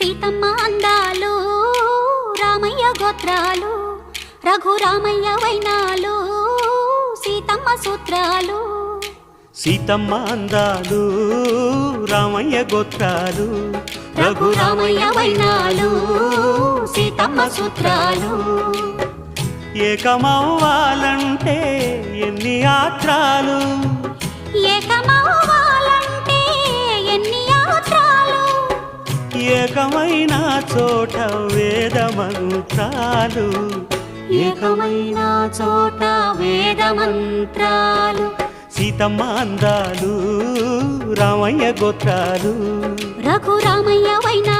సీతమ్మ అందాలు రామయ్య గోత్రాలు రఘురామయ్య వైనాలు సీతమ్మ సూత్రాలు సీతమ్మ అందాలు రామయ్య గోత్రాలు రఘురామయ్య వైనాలు సీతమ్మ సూత్రాలు ఏకమవ్వాలంటే ఎన్ని యాత్రాలు ఏకమవ్వాలంటే ఎన్ని యాత్రాలు ఏకమైన చోట వేద మంత్రాలు ఏకమైన చోట వేద మంత్రాలు సీతమ్మ అందాలు రామయ్య గోత్రాలు రఘురామయ్య వైనాలు